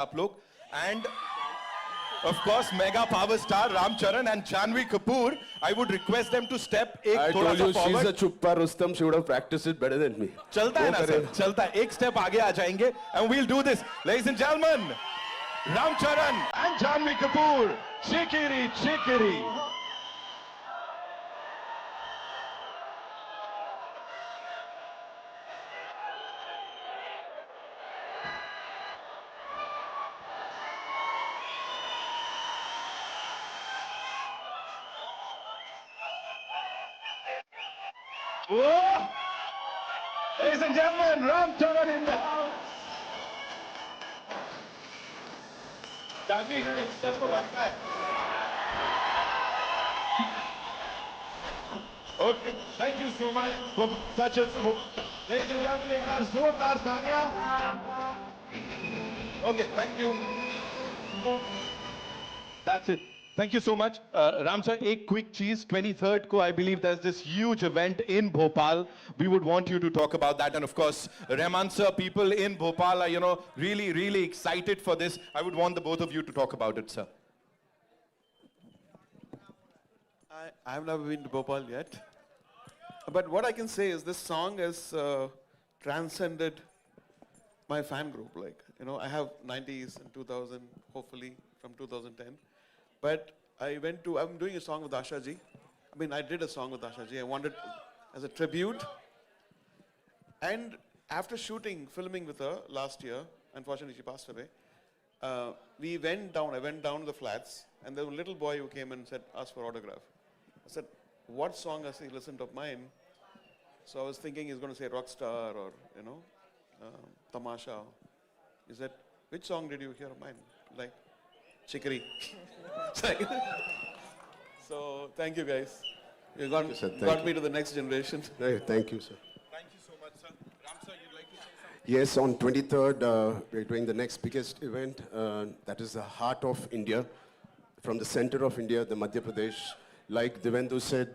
आप लोग and of course mega power star Ram Charan and Janhvi Kapoor. I would request them to step I एक थोड़ा told सा you she's forward. a chuppa Rustam. She would have practiced it better than me. चलता है ना sir, चलता है. एक step आगे आ जाएंगे and we'll do this, ladies and gentlemen. Ram Charan and Janhvi Kapoor. Chikiri, chikiri. Whoa! Ladies and gentlemen, Ram Charan in the house. Janhvi, step forward. Okay, thank you so much for such a ladies and gentlemen, our जोरदार तालियां. Okay, thank you. That's it. Thank you so much. Ram sir, a quick cheese. 23rd ko, I believe there's this huge event in Bhopal. We would want you to talk about that. And of course, Rahman sir, people in Bhopal are, really, really excited for this. I would want the both of you to talk about it, sir. I have never been to Bhopal yet. But what I can say is this song has transcended my fan group. I have 90s and 2000, hopefully from 2010. But I'm doing a song with Asha ji. I did a song with Asha ji. I wanted as a tribute. And after filming with her last year, unfortunately she passed away, I went down to the flats, and there was a little boy who came and asked for autograph. I said, what song has he listened of mine? So I was thinking he's going to say Rockstar or, Tamasha. He said, which song did you hear of mine? Like, Chikri. So, thank you guys. You got me to the next generation. Hey, thank you, sir. Thank you so much, sir. Ram sir, you'd like to say something? Yes, on 23rd, we're doing the next biggest event. That is the heart of India. From the center of India, the Madhya Pradesh. Like Devendu said,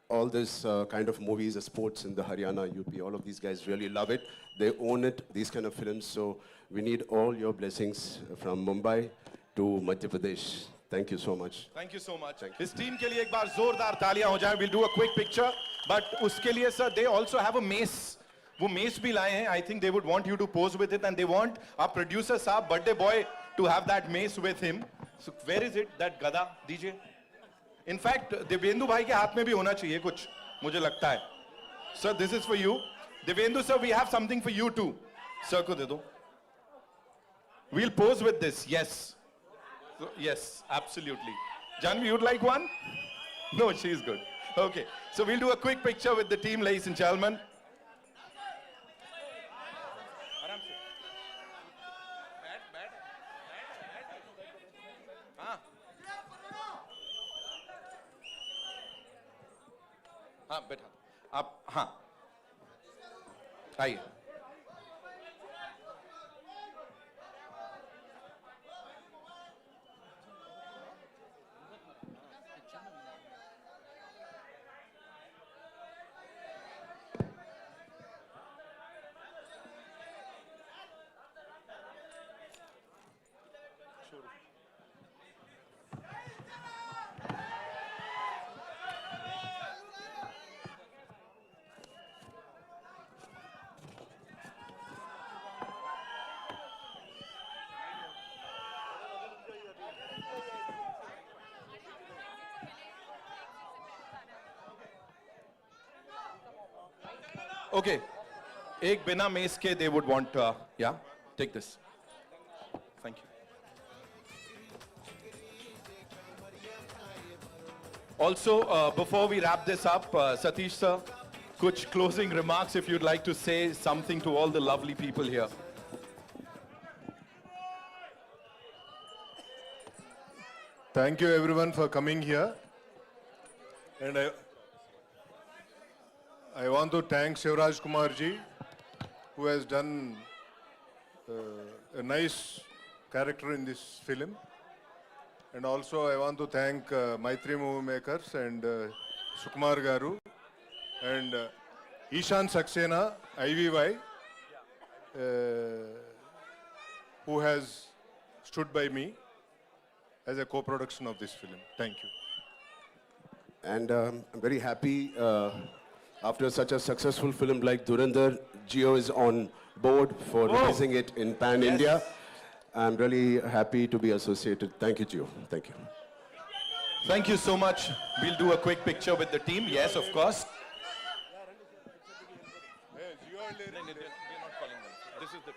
all this kind of movies, the sports in the Haryana, UP, all of these guys really love it. They own it, these kind of films. So we need all your blessings from Mumbai to Madhya Pradesh. Thank you so much. Thank you so much. His team के लिए एक बार जोरदार तालियां हो जाएं. We'll do a quick picture. But उसके लिए sir, they also have a mace. वो mace भी लाए हैं. I think they would want you to pose with it, and they want our producer साहब, birthday boy, to have that mace with him. So where is it? That gada, DJ. In fact, Devendu भाई के हाथ में भी होना चाहिए कुछ, मुझे लगता है. Sir, this is for you. Devendu sir, we have something for you too. Sir को दे दो. We'll pose with this. Yes. So, yes, absolutely. Janhvi, you'd like one? No, she's good. Okay. So we'll do a quick picture with the team, ladies and gentlemen. हाँ बैठा आप हाँ आइए Okay, एक बिना mess के they would want, yeah, take this. Thank you. Also, before we wrap this up, Satish sir, kuch closing remarks if you'd like to say something to all the lovely people here. Thank you everyone for coming here. And I want to thank Shivraj Kumar ji, who has done a nice character in this film. And also I want to thank Maitri Movie Makers and Sukumar Garu and Ishan Saxena, IVY, who has stood by me as a co-production of this film. Thank you. And I'm very happy after such a successful film like Dhurandhar, Jio is on board for releasing it in Pan India. I'm really happy to be associated. Thank you, Jio. Thank you. Thank you so much. We'll do a quick picture with the team. Yes, of course. This is the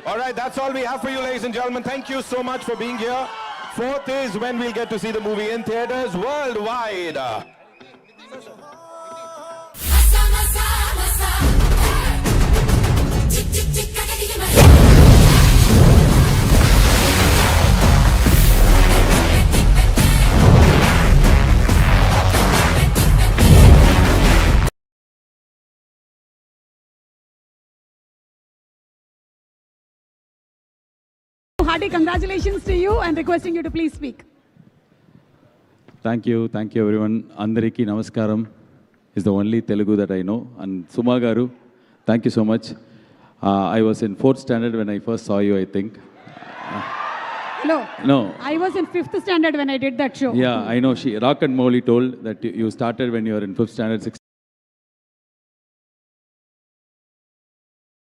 All right, that's all we have for you, ladies and gentlemen. Thank you so much for being here. 4th is when we'll get to see the movie in theaters worldwide. Masa masa masa, tik tik tik kakak masa. Hearty congratulations to you and requesting you to please speak. Thank you everyone. Andariki Namaskaram is the only Telugu that I know. And Suma Garu, thank you so much. I was in 4th standard when I first saw you, I think. Hello. No. I was in 5th standard when I did that show. Yeah, I know. Rock and Molly told that you started when you were in 5th standard, 6th